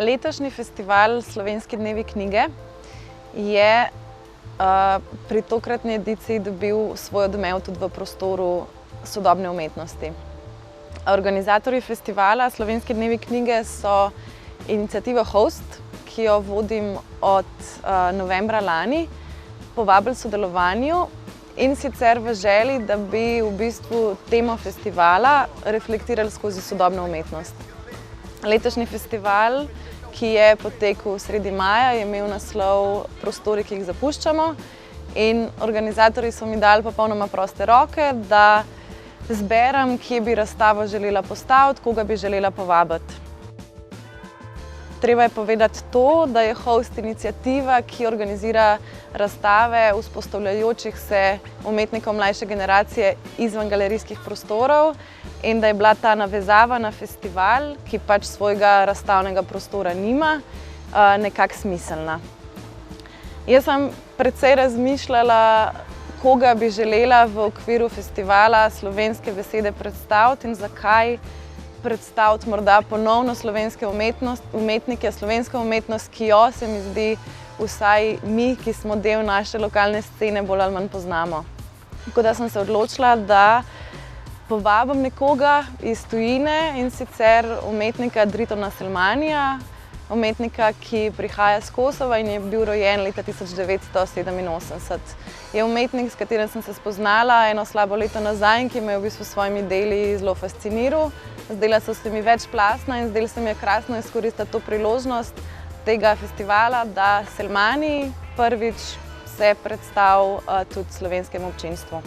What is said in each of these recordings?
Letošnji festival Slovenski dnevi knjige je pri tokratni ediciji dobil svoj odmev tudi v prostoru sodobne umetnosti. Organizatorji festivala Slovenski dnevi knjige so iniciativa Host, ki jo vodim od novembra lani, povabili sodelovanju in sicer v želji, da bi v bistvu temo festivala reflektirali skozi sodobno umetnost. Letošnji festival, ki je potekel sredi maja, je imel naslov Prostori, ki jih zapuščamo, in organizatorji so mi dali popolnoma proste roke, da zberem, kje bi razstavo želela postaviti, koga bi želela povabiti. Treba je povedati to, da je Host iniciativa, ki organizira razstave vzpostavljajočih se umetnikov mlajše generacije izven galerijskih prostorov in da je bila ta navezava na festival, ki pač svojega razstavnega prostora nima, nekako smiselna. Jaz sem precej razmišljala, koga bi želela v okviru festivala slovenske besede predstaviti in zakaj predstaviti morda ponovno slovenske umetnike, slovensko umetnost, ki jo, se mi zdi, vsaj mi, ki smo del naše lokalne scene, bolj ali manj poznamo. Tako da sem se odločila, da povabim nekoga iz tujine, in sicer umetnika Dritona Selmanija, umetnika, ki prihaja s Kosova in je bil rojen leta 1987. Je umetnik, s katerim sem se spoznala eno slabo leto nazaj in ki me je v bistvu s svojimi deli zelo fasciniral. Zdela so se mi večplastna in zdelo se mi je krasno izkoristiti to priložnost tega festivala, da Selmani prvič se predstavi tudi slovenskemu občinstvu.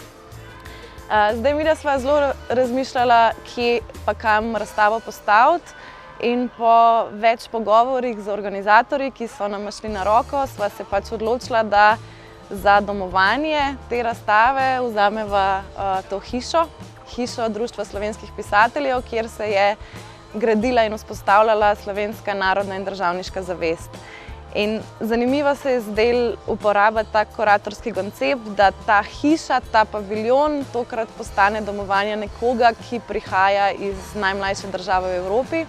Zdaj midva sva zelo razmišljala, kje pa kam razstavo postaviti, in po več pogovorih z organizatorji, ki so nam šli na roko, sva se pač odločila, da za domovanje te razstave vzameva to hišo Društva slovenskih pisateljev, kjer se je gradila in vzpostavljala slovenska narodna in državniška zavest. In zanimivo se je zdelo uporabiti tak kuratorski koncept, da ta hiša, ta paviljon tokrat postane domovanje nekoga, ki prihaja iz najmlajše države v Evropi,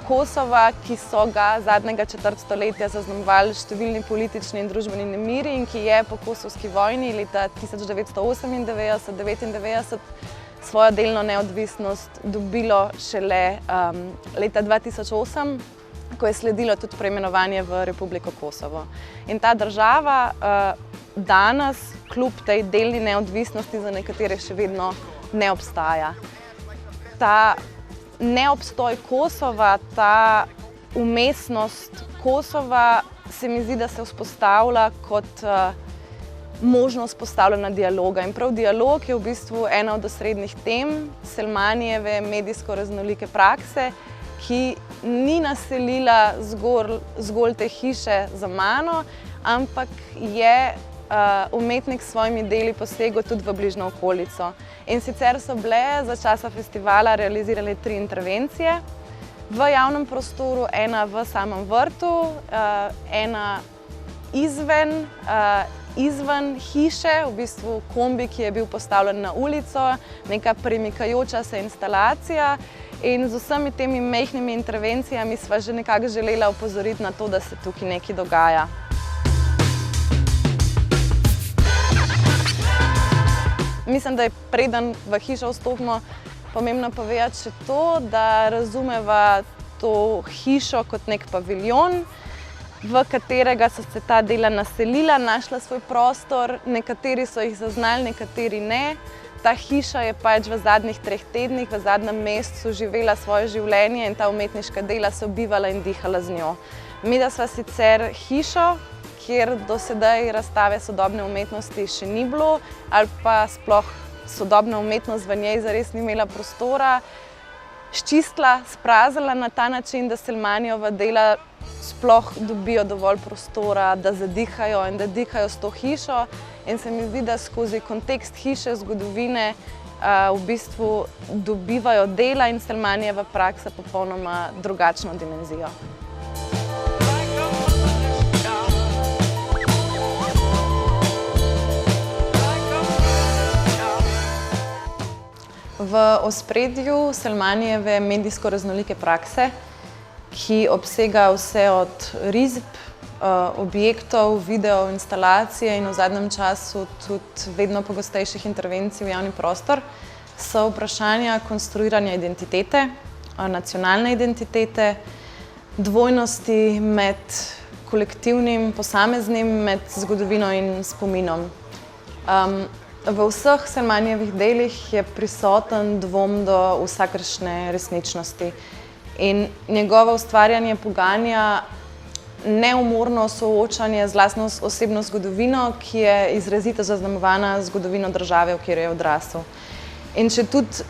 Kosova, ki so ga zadnjega četrt stoletja zaznamovali številni politični in družbeni nemiri in ki je po kosovski vojni leta 1998–1999 svojo delno neodvisnost dobilo šele leta 2008, ko je sledilo tudi preimenovanje v Republiko Kosovo. In ta država danes, kljub tej delni neodvisnosti, za nekatere še vedno ne obstaja. Ta neobstoj Kosova, ta umestnost Kosova se mi zdi, da se vzpostavlja kot možnost vzpostavljanja dialoga. In prav dialog je v bistvu ena od osrednjih tem Selmanijeve medijsko raznolike prakse, ki ni naselila zgolj te hiše za mano, ampak je umetnik s svojimi deli posegel tudi v bližnjo okolico. In sicer so bile za časa festivala realizirane 3 intervencije v javnem prostoru, ena v samem vrtu, ena izven hiše, v bistvu kombi, ki je bil postavljen na ulico, neka premikajoča se instalacija. In z vsemi temi majhnimi intervencijami sva že nekako želela opozoriti na to, da se tukaj nekaj dogaja. Mislim, da je preden v hišo vstopimo pomembno povedati še to, da razumeva to hišo kot nek paviljon, v katerega so se ta dela naselila, našla svoj prostor, nekateri so jih zaznali, nekateri ne. Ta hiša je pač v zadnjih 3 tednih, v zadnjem mesecu živela svoje življenje in ta umetniška dela so bivala in dihala z njo. Midva sva sicer hišo, kjer do sedaj razstave sodobne umetnosti še ni bilo, ali pa sploh sodobna umetnost v njej zares ni imela prostora, sčistila, spraznila na ta način, da Selmanijeva dela sploh dobijo dovolj prostora, da zadihajo in da dihajo s to hišo. In se mi zdi, da skozi kontekst hiše, zgodovine v bistvu dobivajo dela in Selmanijeva praksa popolnoma drugačno dimenzijo. V ospredju Selmanijeve medijsko raznolike prakse, ki obsega vse od risb, objektov, video, instalacije in v zadnjem času tudi vedno pogostejših intervencij v javni prostor, so vprašanja konstruiranja identitete, nacionalne identitete, dvojnosti med kolektivnim, posameznim, med zgodovino in spominom. V vseh Selmanijevih delih je prisoten dvom do vsakršne resničnosti in njegovo ustvarjanje poganja neumorno soočanje z lastno osebno zgodovino, ki je izrazito zaznamovana zgodovino države, v kateri je odrasel. In če tudi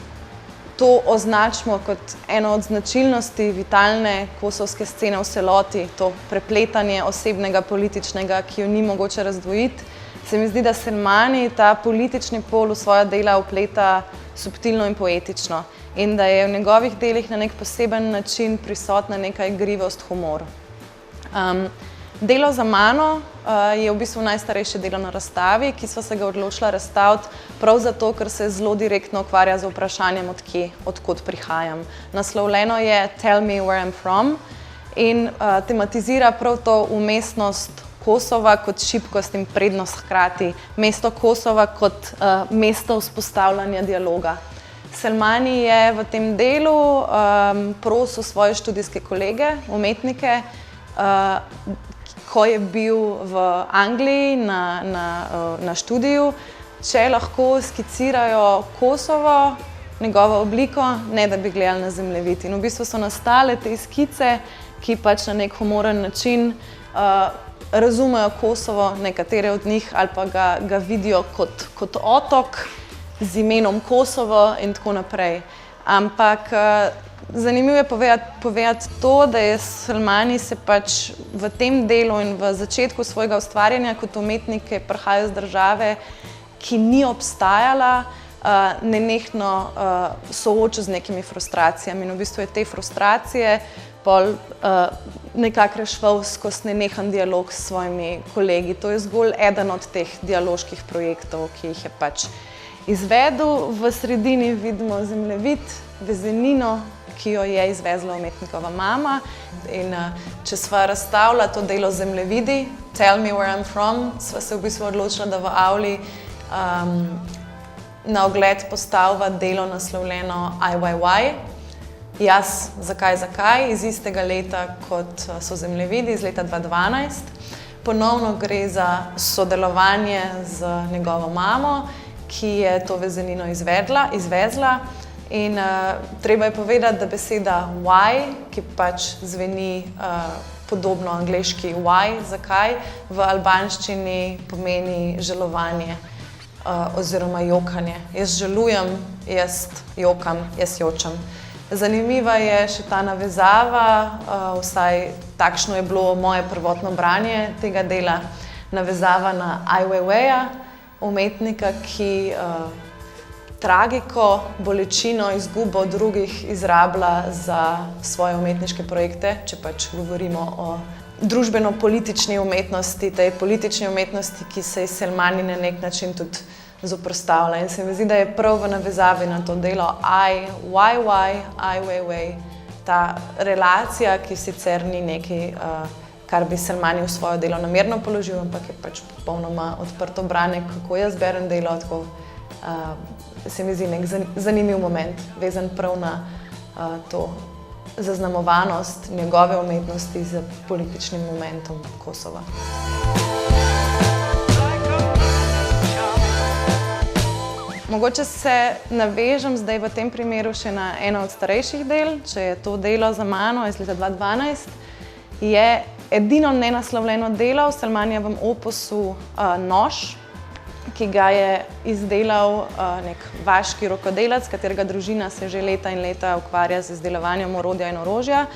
to označimo kot eno od značilnosti vitalne kosovske scene v celoti, to prepletanje osebnega, političnega, ki jo ni mogoče razdvojiti, se mi zdi, da Selmani ta politični pol v svoja dela vpleta subtilno in poetično in da je v njegovih delih na nek poseben način prisotna neka igrivost, humor. Delo za mano je v bistvu najstarejše delo na razstavi, ki sva se ga odločila razstaviti prav zato, ker se zelo direktno ukvarja z vprašanjem odkod prihajam. Naslovljeno je Tell me where I'm from in tematizira prav to umestnost Kosova kot šibkost in prednost hkrati, mesto Kosova kot mesto vzpostavljanja dialoga. Selmani je v tem delu prosil svoje študijske kolege, umetnike, ko je bil v Angliji na študiju, če lahko skicirajo Kosovo, njegovo obliko, ne da bi gledali na zemljevid. In v bistvu so nastale te skice, ki pač na nek humoren način razumejo Kosovo, nekatere od njih, ali pa ga vidijo kot otok z imenom Kosovo in tako naprej. Ampak zanimivo je povedati to, da je Selmani se pač v tem delu in v začetku svojega ustvarjanja kot umetnike prihajajo iz države, ki ni obstajala, nenehno soočil z nekimi frustracijami. In v bistvu je te frustracije pol nekako reševal skozi nenehan dialog s svojimi kolegi. To je zgolj eden od teh dialoških projektov, ki jih je pač izvedel. V sredini vidimo zemljevid, vezenino, ki jo je izvezla umetnikova mama. In če sva razstavila to delo zemljevidi, Tell me where I'm from, sva se v bistvu odločila, da v avli na ogled postaviva delo naslovljeno IYY. Jaz, zakaj, iz istega leta, kot so zemljevidi, iz leta 2012. Ponovno gre za sodelovanje z njegovo mamo, ki je to vezenino izvezla. In treba je povedati, da beseda why, ki pač zveni podobno angleški why, zakaj, v albanščini pomeni žalovanje oziroma jokanje. Jaz žalujem, jaz jokam, jaz jočem. Zanimiva je še ta navezava, vsaj takšno je bilo moje prvotno branje tega dela, navezava na Ai Weiweia, umetnika, ki tragiko, bolečino, izgubo drugih izrablja za svoje umetniške projekte, če pač govorimo o družbeno-politični umetnosti, tej politični umetnosti, ki se je Selmani na nek način tudi zoperstavlja. In se mi zdi, da je prav v navezavi na to delo Ai Weiwei, ta relacija, ki sicer ni nekaj, kar bi Selmani v svojo delo namerno položil, ampak je pač popolnoma odprto branje, kako jaz berem delo, tako se mi zdi nek zanimiv moment, vezan prav na to zaznamovanost njegove umetnosti z političnim momentom Kosova. Mogoče se navežem zdaj v tem primeru še na eno od starejših del, če je to delo za mano iz leta 2012, je edino nenaslovljeno delo v Selmanijevem opusu Nož, ki ga je izdelal nek vaški rokodelec, katerega družina se že leta in leta ukvarja z izdelovanjem orodja in orožja.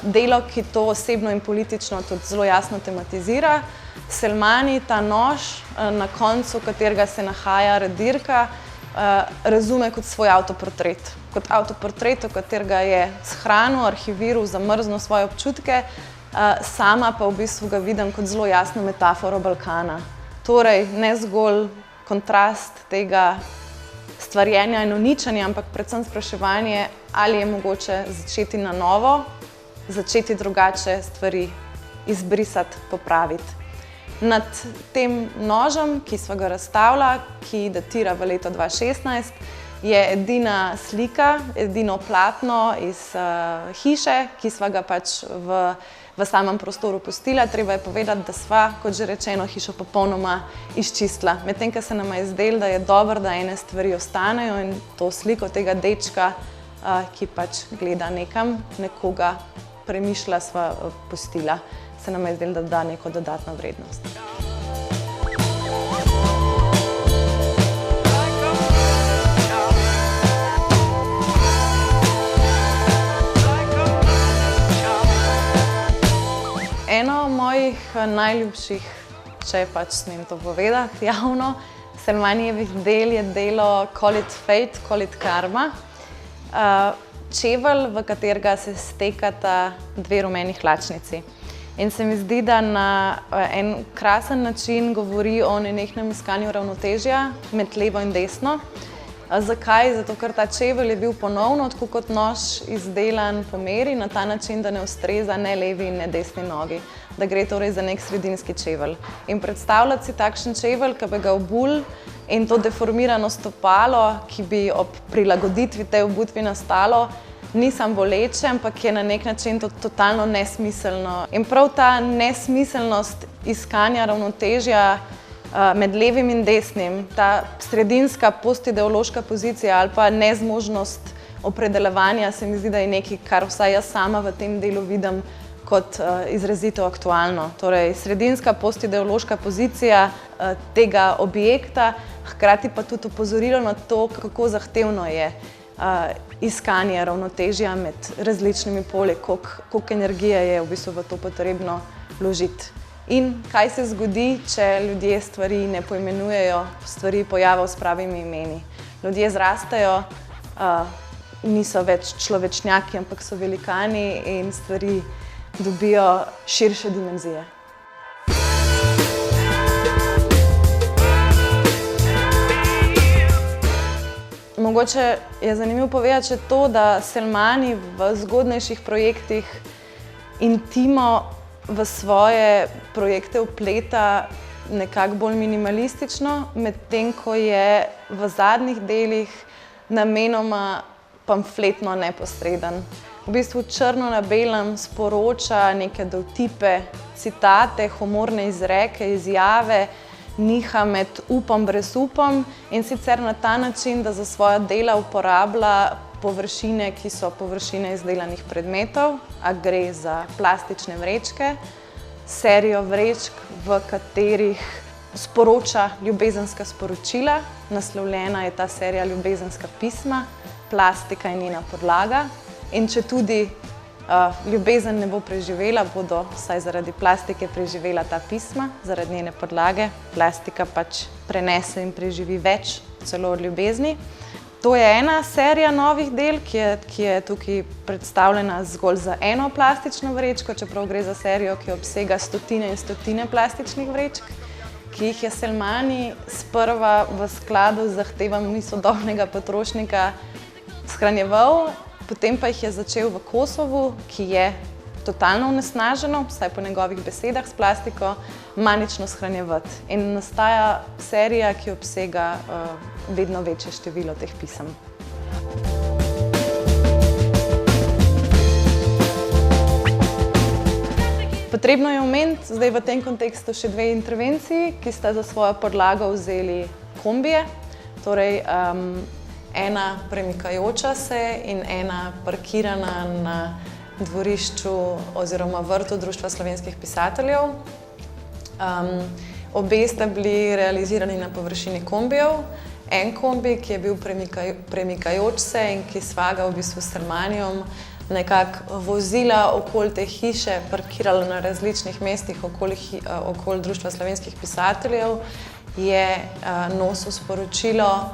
Delo, ki to osebno in politično tudi zelo jasno tematizira. Selmani ta nož, na koncu katerega se nahaja radirka, razume kot svoj avtoportret. Kot avtoportret, v katerega je shranil, arhiviral, zamrznil svoje občutke, sama pa v bistvu ga vidim kot zelo jasno metaforo Balkana. Torej, ne zgolj kontrast tega stvarjenja in uničenja, ampak predvsem spraševanje, ali je mogoče začeti na novo, začeti drugače stvari izbrisati, popraviti. Nad tem nožem, ki sva ga razstavila, ki datira v leto 2016, je edina slika, edino platno iz hiše, ki sva ga pač v samem prostoru pustila. Treba je povedati, da sva, kot že rečeno, hišo popolnoma izčistila. Medtem, ko se nama je zdelo, da je dobro, da ene stvari ostanejo, in to sliko tega dečka, ki pač gleda nekam, nekoga premišlja, sva pustila. Se nama je zdelo, da da neko dodatno vrednost. Eno mojih najljubših, če pač smem to povedati javno, Selmanijevih del je delo Call it fate, call it karma. Čevelj, v katerega se stekata dve rumeni hlačnici. In se mi zdi, da na en krasen način govori o nenehnem iskanju ravnotežja med levo in desno. Zakaj? Zato, ker ta čevelj je bil ponovno, tako kot nož, izdelan po meri, na ta način, da ne ustreza ne levi in ne desni nogi. Da gre torej za nek sredinski čevelj. In predstavljati si takšen čevelj, ki bi ga obul, in to deformirano stopalo, ki bi ob prilagoditvi tej obutvi nastalo, ni samo boleče, ampak je na nek način totalno nesmiselno. In prav ta nesmiselnost iskanja ravnotežja med levim in desnim, ta sredinska postideološka pozicija ali pa nezmožnost opredeljevanja, se mi zdi, da je nekaj, kar vsaj jaz sama v tem delu vidim kot izrazito aktualno. Torej, sredinska postideološka pozicija tega objekta, hkrati pa tudi opozorilo na to, kako zahtevno je iskanje ravnotežja med različnimi poli, koliko energije je v bistvu v to potrebno vložiti. In kaj se zgodi, če ljudje stvari ne poimenujejo, stvari pojavijo s pravimi imeni. Ljudje zrastejo, niso več človečnjaki, ampak so velikani in stvari dobijo širše dimenzije. Mogoče je zanimivo povedati še to, da Selmani v zgodnejših projektih intimo v svoje projekte vpleta nekako bolj minimalistično, medtem ko je v zadnjih delih namenoma pamfletno neposreden. V bistvu črno na belem sporoča neke dovtipe, citate, humorne izreke, izjave, niha med upom brez upom, in sicer na ta način, da za svoja dela uporablja površine, ki so površine izdelanih predmetov, a gre za plastične vrečke, serijo vrečk, v katerih sporoča ljubezenska sporočila. Naslovljena je ta serija Ljubezenska pisma, plastika je njena podlaga. In če tudi ljubezen ne bo preživela, bodo vsaj zaradi plastike preživela ta pisma, zaradi njene podlage. Plastika pač prenese in preživi več, celo od ljubezni. To je ena serija novih del, ki je tukaj predstavljena zgolj za eno plastično vrečko, čeprav gre za serijo, ki obsega stotine in stotine plastičnih vrečk, ki jih je Selmani sprva v skladu z zahtevami sodobnega potrošnika shranjeval, potem pa jih je začel v Kosovu, ki je totalno onesnaženo, vsaj po njegovih besedah, s plastiko, manično shranjevati. In nastaja serija, ki obsega vedno večje število teh pisem. Potrebno je omeniti zdaj v tem kontekstu še dve intervenciji, ki sta za svojo podlago vzeli kombije. Torej, ena premikajoča se in ena parkirana na dvorišču oziroma vrtu Društva slovenskih pisateljev. Obe sta bili realizirani na površini kombijev. En kombi, ki je bil premikajoč se in ki sva ga v bistvu s Selmanijom nekako vozila okoli te hiše, parkirala na različnih mestih okoli Društva slovenskih pisateljev, je nosil sporočilo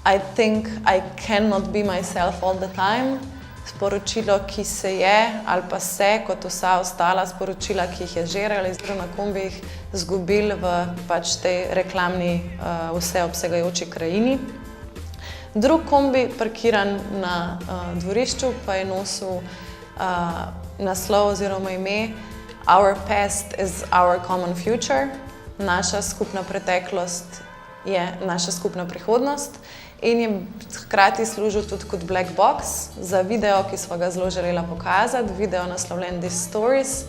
I think I cannot be myself all the time. Sporočilo, ki se je ali pa se, kot vsa ostala sporočila, ki jih je že realiziral na kombijih, zgubil v pač tej reklamni vseobsegajoči krajini. Drug kombi, parkiran na dvorišču, pa je nosil naslov oziroma ime Our past is our common future. Naša skupna preteklost je naša skupna prihodnost in je hkrati služil tudi kot black box za video, ki smo ga zelo želela pokazati. Video naslovljen These Stories,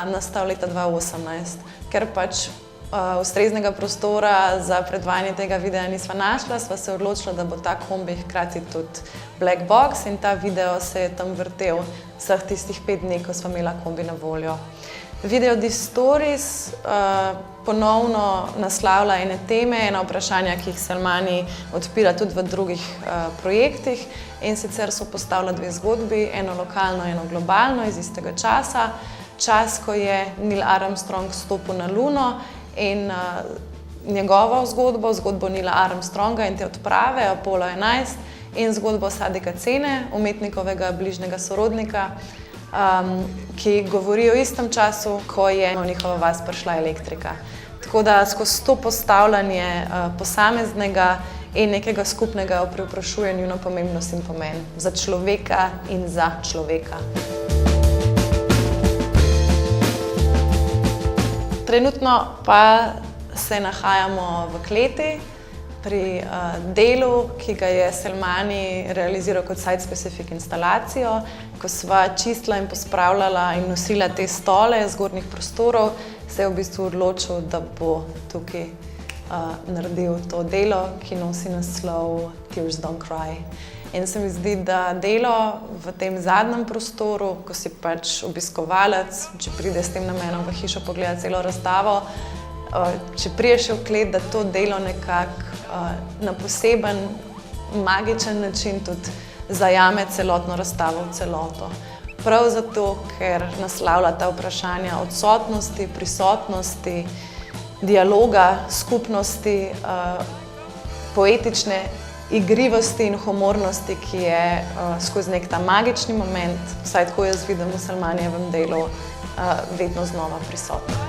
nastal leta 2018. Ker pač ustreznega prostora za predvajanje tega videa nisva našla, sva se odločila, da bo ta kombi hkrati tudi black box in ta video se je tam vrtel vseh tistih 5 dni, ko sva imela kombi na voljo. Video These Stories ponovno naslavlja ene teme, ena vprašanja, ki jih Salmani odpira tudi v drugih projektih, in sicer so postavila 2 zgodbi, eno lokalno, eno globalno iz istega časa. Čas, ko je Neil Armstrong stopil na Luno, in njegovo zgodbo, zgodbo Neila Armstronga in te odprave Apollo 11, in zgodbo Sadika Cene, umetnikovega bližnjega sorodnika, ki govori o istem času, ko je v njihovo vas prišla elektrika. Tako da skozi to postavljanje posameznega in nekega skupnega prevprašuje njuno pomembnost in pomen za človeka in za človeka. Trenutno pa se nahajamo v kleti pri delu, ki ga je Salmani realiziral kot site-specific instalacijo. Ko sva čistila in pospravljala in nosila te stole z zgornjih prostorov, se je v bistvu odločil, da bo tukaj naredil to delo, ki nosi naslov Tears Don't Cry. In se mi zdi, da delo v tem zadnjem prostoru, ko si pač obiskovalec, če pride s tem namenom v hišo pogledati celo razstavo, če prideš v klet, da to delo nekako na poseben, magičen način tudi zajame celotno razstavo v celoto. Prav zato, ker naslavlja ta vprašanja odsotnosti, prisotnosti, dialoga, skupnosti, poetične igrivosti in humornosti, ki je skozi nek ta magični moment, vsaj tako jaz vidim v Salmanijevem delu, vedno znova prisotna.